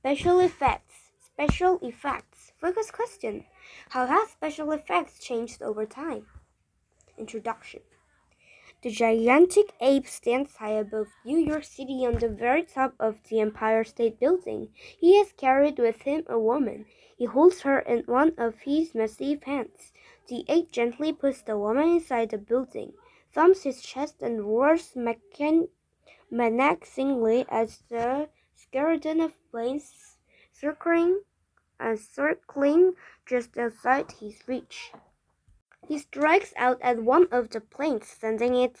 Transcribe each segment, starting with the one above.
Special effects. Special effects. Focus question. How have special effects changed over time? Introduction. The gigantic ape stands high above New York City on the very top of the Empire State Building. He has carried with him a woman. He holds her in one of his massive hands. The ape gently puts the woman inside the building, thumps his chest, and roars menacingly as the skeleton of planes circling just outside his reach. He strikes out at one of the planes, sending it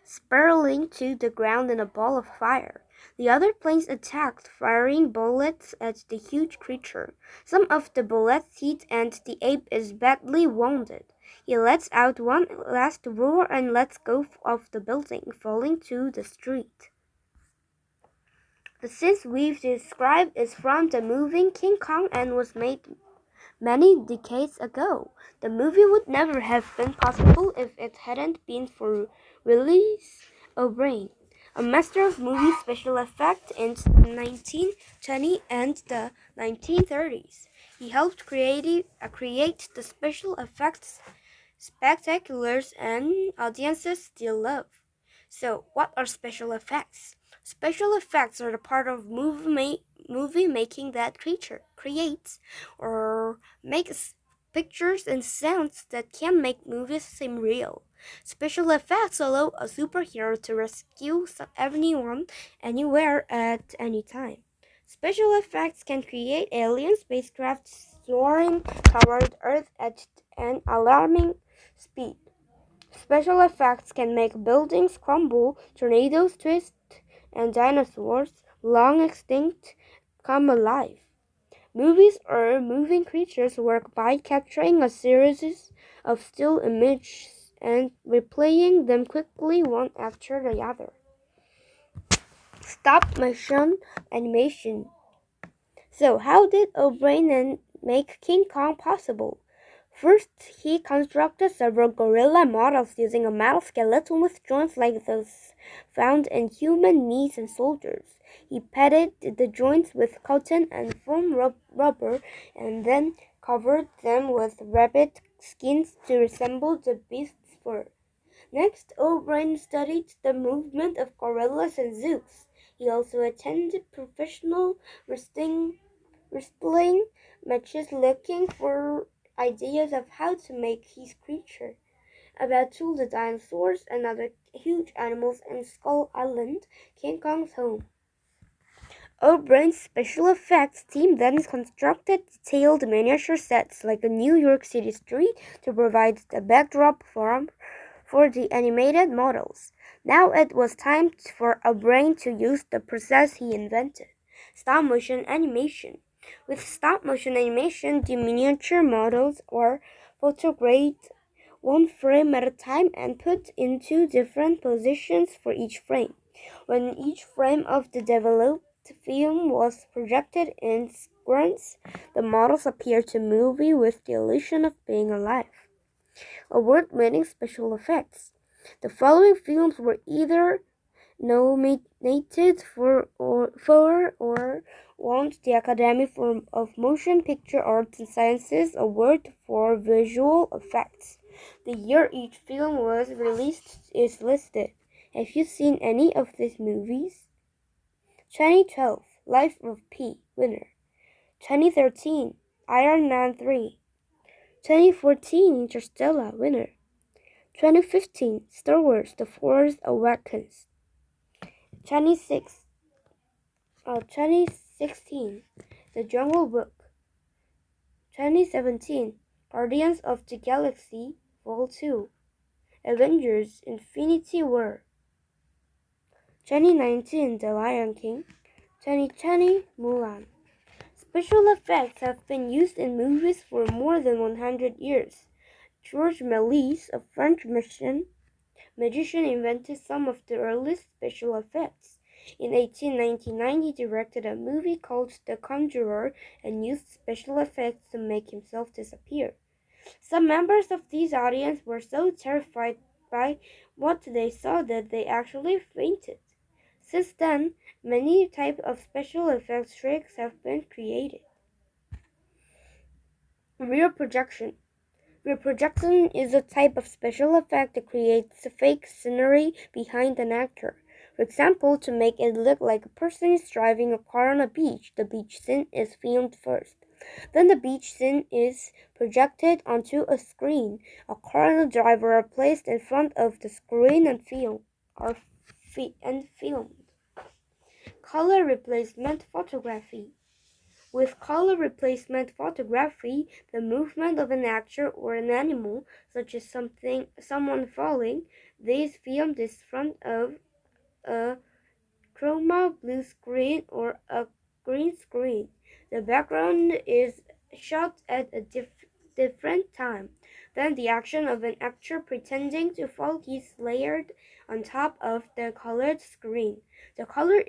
spiraling to the ground in a ball of fire. The other planes attacked, firing bullets at the huge creature. Some of the bullets hit, and the ape is badly wounded. He lets out one last roar and lets go of the building, falling to the street. The scene we've described is from the movie King Kong and was made many decades ago. The movie would never have been possible if it hadn't been for Willis O'Brien, a master of movie special effects in the 1920s and the 1930s. He helped create the special effects spectaculars and audiences still love. So, what are special effects? Special effects are the part of movie making that creates or makes pictures and sounds that can make movies seem real. Special effects allow a superhero to rescue anyone, anywhere, at any time. Special effects can create alien spacecraft soaring toward Earth at an alarming speed. Special effects can make buildings crumble, tornadoes twist, and dinosaurs, long extinct, come alive. Movies or moving creatures work by capturing a series of still images and replaying them quickly one after the other. Stop motion animation. So, how did O'Brien make King Kong possible? First, he constructed several gorilla models using a metal skeleton with joints like those found in human knees and soldiers. He padded the joints with cotton and foam rubber and then covered them with rabbit skins to resemble the beast's fur. Next, O'Brien studied the movement of gorillas in zoos. He also attended professional wrestling matches looking for ideas of how to make his creature. About two the dinosaurs and other huge animals in Skull Island, King Kong's home. O'Brien's special effects team then constructed detailed miniature sets like a New York City street to provide the backdrop for the animated models. Now it was time for O'Brien to use the process he invented, stop motion animation. With stop motion animation, the miniature models are photographed one frame at a time and put into different positions for each frame. When each frame of the developed film was projected in sequence, the models appeared to movie with the illusion of being alive. Award-winning special effects. The following films were either nominated for or won the Academy of Motion Picture Arts and Sciences Award for Visual Effects. The year each film was released is listed. Have you seen any of these movies? 2012, Life of Pi, winner. 2013, Iron Man 3. 2014, Interstellar, winner. 2015, Star Wars: The Force Awakens. 2016, The Jungle Book. 2017, Guardians of the Galaxy Vol. 2. Avengers: Infinity War. 2019, The Lion King. 2020, Mulan. Special effects have been used in movies for more than 100 years. Georges Méliès, a French magician, invented some of the earliest special effects. In 1899, he directed a movie called The Conjurer and used special effects to make himself disappear. Some members of this audience were so terrified by what they saw that they actually fainted. Since then, many types of special effects tricks have been created. Rear projection. Rear projection is a type of special effect that creates a fake scenery behind an actor. For example, to make it look like a person is driving a car on a beach, the beach scene is filmed first. Then the beach scene is projected onto a screen. A car and a driver are placed in front of the screen and filmed. Color replacement photography. With color replacement photography, the movement of an actor or an animal, such as someone falling, is filmed in front of a chroma blue screen or a green screen. The background is shot at a different time. Then the action of an actor pretending to fall is layered on top of the colored screen. The color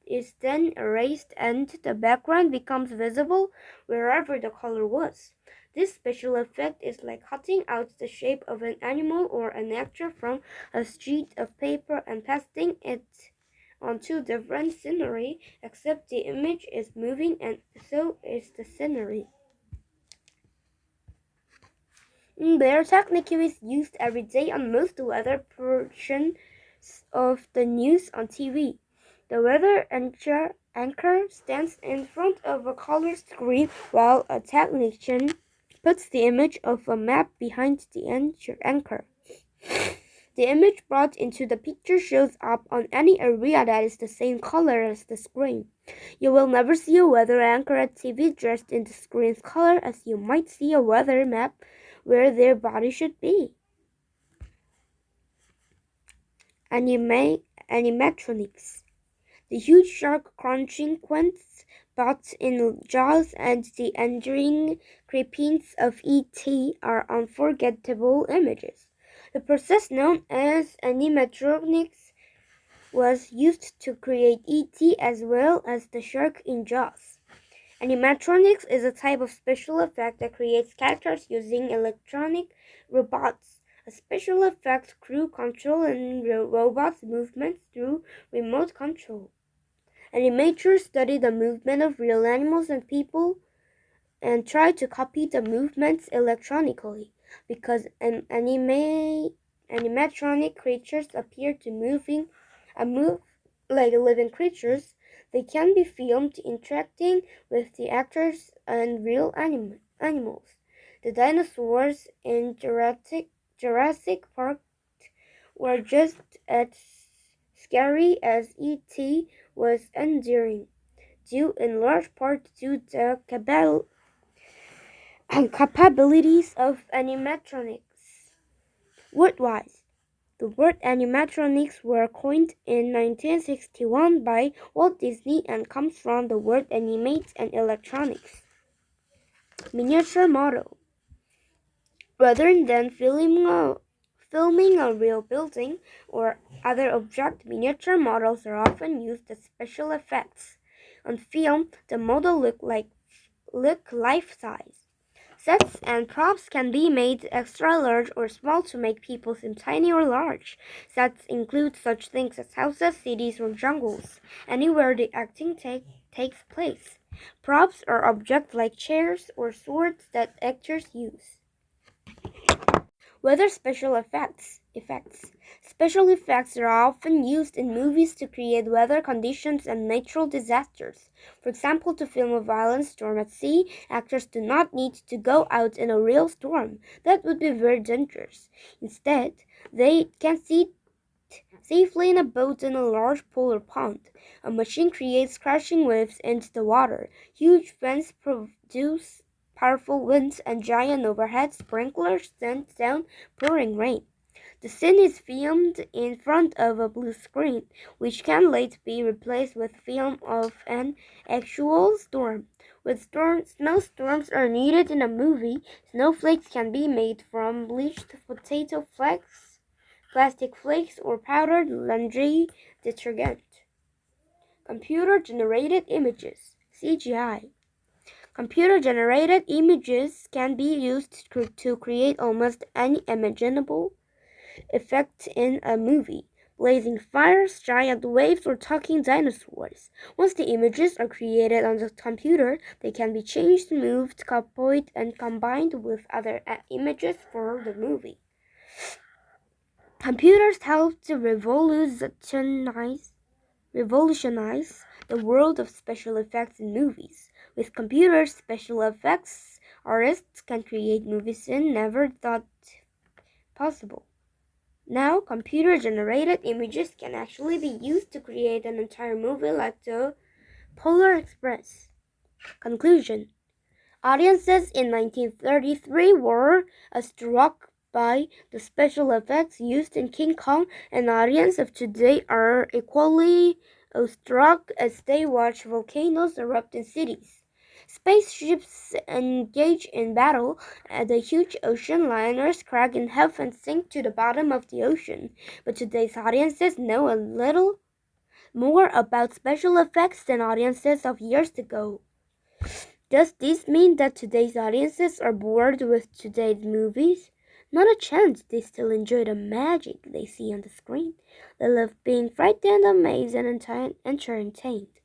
is then erased and the background becomes visible wherever the color was. This special effect is like cutting out the shape of an animal or an actor from a sheet of paper and pasting it onto different scenery, except the image is moving and so is the scenery. Their technique is used every day on most weather portions of the news on TV. The weather anchor stands in front of a color screen while a technician puts the image of a map behind the anchor. The image brought into the picture shows up on any area that is the same color as the screen. You will never see a weather anchor at TV dressed in the screen's color as you might see a weather map where their body should be. Animatronics. The huge shark crunching Quint's bots in Jaws and the enduring creepiness of E.T. are unforgettable images. The process known as animatronics was used to create E.T. as well as the shark in Jaws. Animatronics is a type of special effect that creates characters using electronic robots. A special effects crew control and robots' movements through remote control. Animators study the movement of real animals and people and try to copy the movements electronically. Because animatronic creatures appear to move like living creatures, they can be filmed interacting with the actors and real animals. The dinosaurs in Jurassic Park were just as scary as E.T. was enduring, due in large part to the capabilities of animatronics. Word-wise, the word animatronics were coined in 1961 by Walt Disney and comes from the word animate and electronics. Miniature model. Rather than filming a real building or other object, miniature models are often used as special effects. On film, the model look life-size. Sets and props can be made extra large or small to make people seem tiny or large. Sets include such things as houses, cities, or jungles, anywhere the acting takes place. Props are objects like chairs or swords that actors use. Weather special effects. Special effects are often used in movies to create weather conditions and natural disasters. For example, to film a violent storm at sea, actors do not need to go out in a real storm. That would be very dangerous. Instead, they can sit safely in a boat in a large pool or pond. A machine creates crashing waves into the water. Huge fans produce powerful winds and giant overhead sprinklers send down pouring rain. The scene is filmed in front of a blue screen, which can later be replaced with film of an actual storm. When snowstorms are needed in a movie, snowflakes can be made from bleached potato flakes, plastic flakes, or powdered laundry detergent. Computer-generated images, CGI. Computer-generated images can be used to create almost any imaginable effect in a movie. blazing fires, giant waves, or talking dinosaurs. Once the images are created on the computer, they can be changed, moved, copied, and combined with other images for the movie. Computers help to revolutionize the world of special effects in movies. With computers, special effects artists can create movies never thought possible. Now, computer-generated images can actually be used to create an entire movie like the Polar Express. Conclusion: audiences in 1933 were struck by the special effects used in King Kong, and audiences of today are equally struck as they watch volcanoes erupt in cities, spaceships engage in battle, the huge ocean liners crack in half and sink to the bottom of the ocean. But today's audiences know a little more about special effects than audiences of years ago. Does this mean that today's audiences are bored with today's movies? Not a chance. They still enjoy the magic they see on the screen. They love being frightened, amazed, and entertained.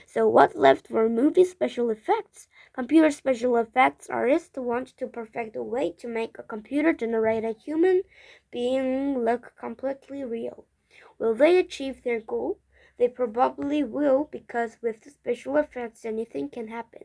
So what's left for movie special effects? Computer special effects artists want to perfect a way to make a computer-generated human being look completely real. Will they achieve their goal? They probably will, because with special effects anything can happen.